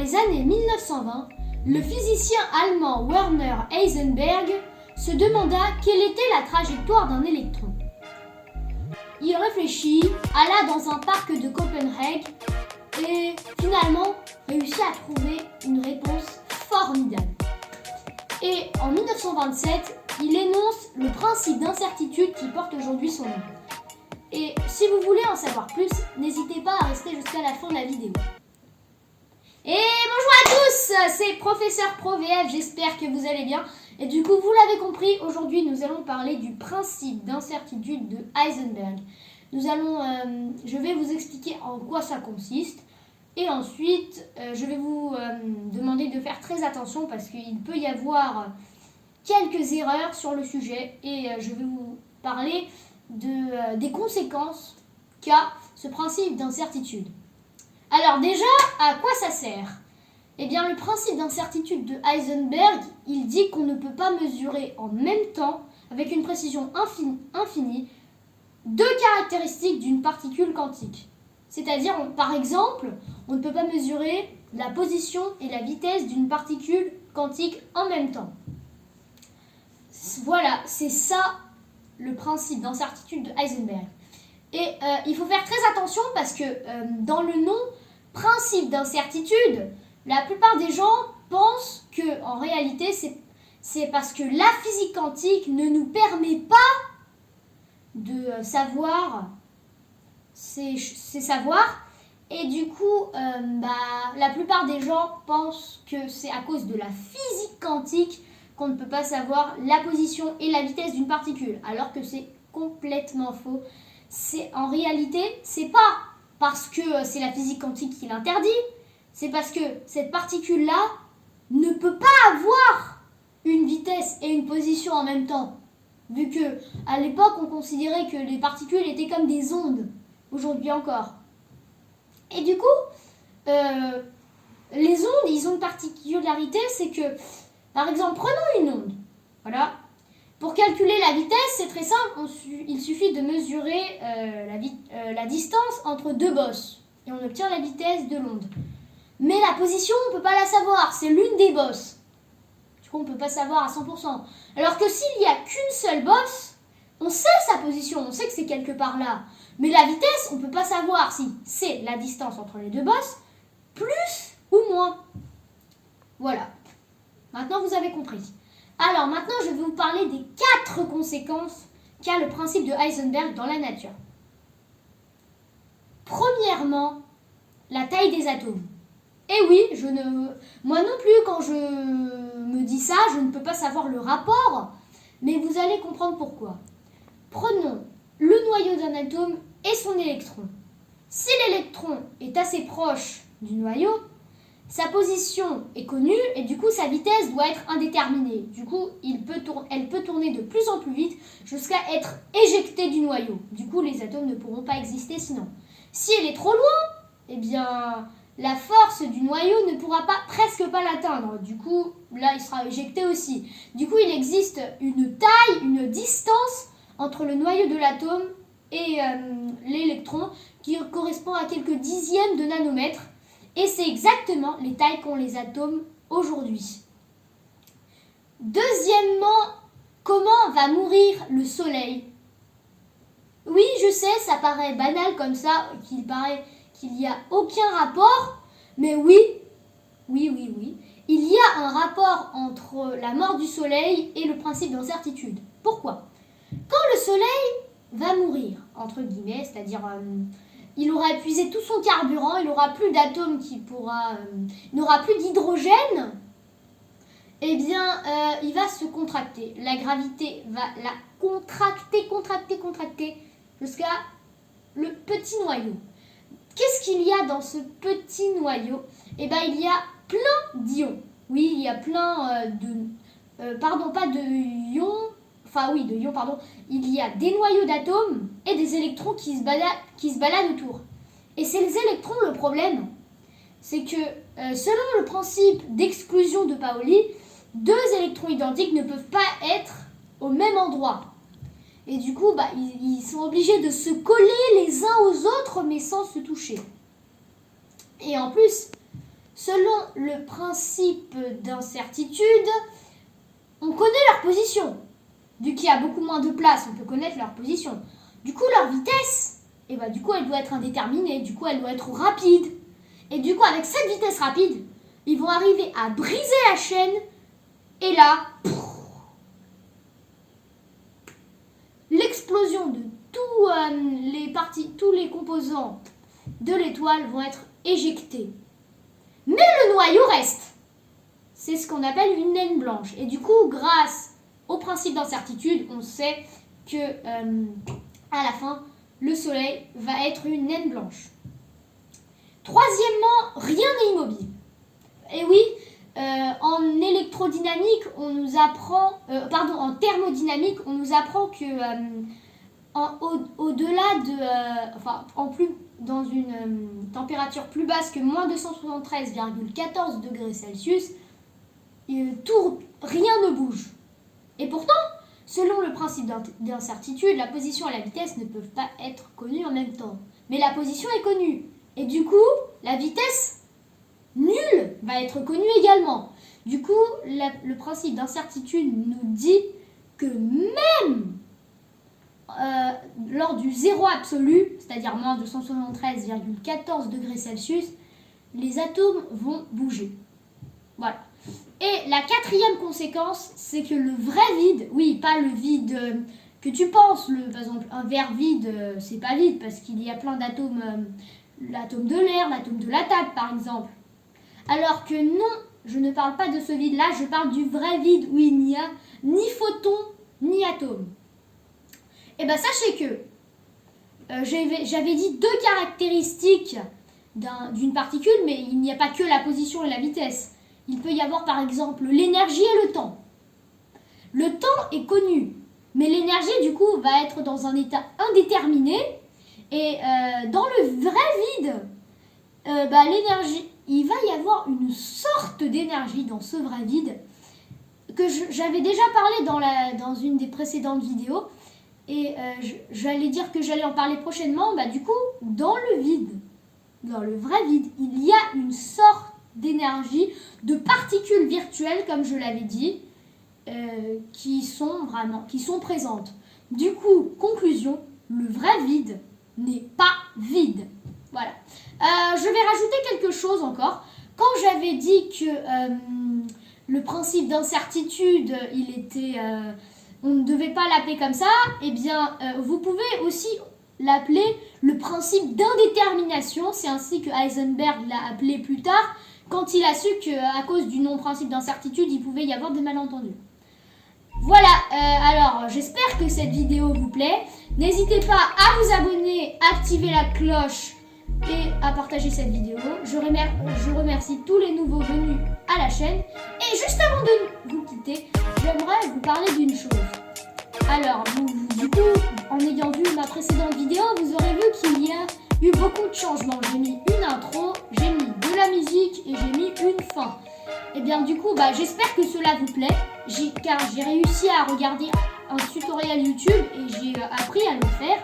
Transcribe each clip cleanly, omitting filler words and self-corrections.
les années 1920, le physicien allemand Werner Heisenberg se demanda quelle était la trajectoire d'un électron. Il réfléchit, alla dans un parc de Copenhague et finalement réussit à trouver une réponse formidable. Et en 1927, il énonce le principe d'incertitude qui porte aujourd'hui son nom. Et si vous voulez en savoir plus, n'hésitez pas à rester jusqu'à la fin de la vidéo. Et bonjour à tous, c'est Professeur ProVF, j'espère que vous allez bien. Et du coup, vous l'avez compris, aujourd'hui nous allons parler du principe d'incertitude de Heisenberg. Je vais vous expliquer en quoi ça consiste. Et ensuite, je vais vous demander de faire très attention parce qu'il peut y avoir quelques erreurs sur le sujet. Et je vais vous parler des conséquences qu'a ce principe d'incertitude. Alors déjà, à quoi ça sert ? Eh bien, le principe d'incertitude de Heisenberg, il dit qu'on ne peut pas mesurer en même temps, avec une précision infinie, deux caractéristiques d'une particule quantique. C'est-à-dire, par exemple, on ne peut pas mesurer la position et la vitesse d'une particule quantique en même temps. Voilà, c'est ça le principe d'incertitude de Heisenberg. Et il faut faire très attention parce que dans le nom principe d'incertitude, la plupart des gens pensent que en réalité c'est parce que la physique quantique ne nous permet pas de savoir ces savoirs. Et du coup, la plupart des gens pensent que c'est à cause de la physique quantique qu'on ne peut pas savoir la position et la vitesse d'une particule, alors que c'est complètement faux. En réalité, c'est pas parce que c'est la physique quantique qui l'interdit, c'est parce que cette particule-là ne peut pas avoir une vitesse et une position en même temps. Vu que à l'époque, on considérait que les particules étaient comme des ondes, aujourd'hui encore. Et du coup, les ondes, ils ont une particularité, c'est que, par exemple, prenons une onde. Voilà. Pour calculer la vitesse, c'est très simple, il suffit de mesurer la distance entre deux bosses et on obtient la vitesse de l'onde. Mais la position, on ne peut pas la savoir, c'est l'une des bosses. Du coup, on ne peut pas savoir à 100%. Alors que s'il n'y a qu'une seule bosse, on sait sa position, on sait que c'est quelque part là. Mais la vitesse, on ne peut pas savoir si c'est la distance entre les deux bosses, plus ou moins. Voilà. Maintenant, vous avez compris. Alors maintenant, je vais vous parler des 4 conséquences qu'a le principe de Heisenberg dans la nature. Premièrement, la taille des atomes. Et oui, moi non plus, quand je me dis ça, je ne peux pas savoir le rapport, mais vous allez comprendre pourquoi. Prenons le noyau d'un atome et son électron. Si l'électron est assez proche du noyau, sa position est connue et du coup sa vitesse doit être indéterminée. Du coup, elle peut tourner de plus en plus vite jusqu'à être éjectée du noyau. Du coup, les atomes ne pourront pas exister sinon. Si elle est trop loin, eh bien, la force du noyau ne pourra presque pas l'atteindre. Du coup, là, il sera éjecté aussi. Du coup, il existe une taille, une distance entre le noyau de l'atome et l'électron qui correspond à quelques dixièmes de nanomètres. Et c'est exactement les tailles qu'ont les atomes aujourd'hui. Deuxièmement, comment va mourir le Soleil ? Oui, je sais, ça paraît banal comme ça, qu'il n'y a aucun rapport, mais oui, il y a un rapport entre la mort du Soleil et le principe d'incertitude. Pourquoi ? Quand le Soleil va mourir, entre guillemets, c'est-à-dire il aura épuisé tout son carburant, il n'aura plus d'atomes il n'aura plus d'hydrogène, eh bien, il va se contracter. La gravité va la contracter jusqu'à le petit noyau. Qu'est-ce qu'il y a dans ce petit noyau ? Eh bien, il y a plein d'ions. Oui, il y a plein de ions, pardon. Il y a des noyaux d'atomes et des électrons qui se baladent autour. Et c'est les électrons le problème. C'est que, selon le principe d'exclusion de Pauli, 2 électrons identiques ne peuvent pas être au même endroit. Et du coup, ils sont obligés de se coller les uns aux autres, mais sans se toucher. Et en plus, selon le principe d'incertitude, on connaît leur position. Vu qu'il y a beaucoup moins de place, on peut connaître leur position. Du coup, leur vitesse, et bah, du coup, elle doit être indéterminée. Du coup, elle doit être rapide. Et du coup, avec cette vitesse rapide, ils vont arriver à briser la chaîne. Et là, l'explosion de tous les composants de l'étoile vont être éjectés. Mais le noyau reste. C'est ce qu'on appelle une naine blanche. Et du coup, grâce au principe d'incertitude, on sait que à la fin, le Soleil va être une naine blanche. Troisièmement, rien n'est immobile. Et oui, en électrodynamique, on nous apprend, en thermodynamique, on nous apprend que au-delà dans une température plus basse que moins 273,14 degrés Celsius, rien ne bouge. Et pourtant, selon le principe d'incertitude, la position et la vitesse ne peuvent pas être connues en même temps. Mais la position est connue. Et du coup, la vitesse nulle va être connue également. Du coup, le principe d'incertitude nous dit que même lors du zéro absolu, c'est-à-dire moins 273,14 degrés Celsius, les atomes vont bouger. Voilà. Et la quatrième conséquence, c'est que le vrai vide, oui, pas le vide que tu penses, par exemple, un verre vide, c'est pas vide parce qu'il y a plein d'atomes, l'atome de l'air, l'atome de la table, par exemple. Alors que non, je ne parle pas de ce vide-là, je parle du vrai vide où il n'y a ni photons, ni atomes. Et bien, sachez que j'avais dit deux caractéristiques d'une particule, mais il n'y a pas que la position et la vitesse. Il peut y avoir par exemple l'énergie et le temps. Le temps est connu, mais l'énergie du coup va être dans un état indéterminé. Et dans le vrai vide, l'énergie, il va y avoir une sorte d'énergie dans ce vrai vide que j'avais déjà parlé dans une des précédentes vidéos. Et j'allais dire que j'allais en parler prochainement. Du coup, dans le vide, dans le vrai vide, il y a une sorte d'énergie, de particules virtuelles, comme je l'avais dit, qui sont présentes. Du coup, conclusion, le vrai vide n'est pas vide. Voilà. Je vais rajouter quelque chose encore. Quand j'avais dit que le principe d'incertitude, on ne devait pas l'appeler comme ça, eh bien, vous pouvez aussi l'appeler le principe d'indétermination. C'est ainsi que Heisenberg l'a appelé plus tard, quand il a su qu'à cause du non-principe d'incertitude, il pouvait y avoir des malentendus. Voilà, alors j'espère que cette vidéo vous plaît. N'hésitez pas à vous abonner, activer la cloche et à partager cette vidéo. Je remercie tous les nouveaux venus à la chaîne. Et juste avant de vous quitter, j'aimerais vous parler d'une chose. Alors, du coup, en ayant vu ma précédente vidéo, vous aurez vu qu'il y a eu beaucoup de changements. J'ai mis une intro, j'ai mis de la musique et j'ai mis une fin. Et bien du coup, j'espère que cela vous plaît, car j'ai réussi à regarder un tutoriel YouTube et j'ai appris à le faire,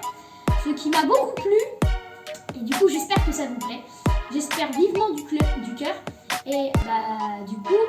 ce qui m'a beaucoup plu. Et du coup, j'espère que ça vous plaît. J'espère vivement du cœur. Et du coup,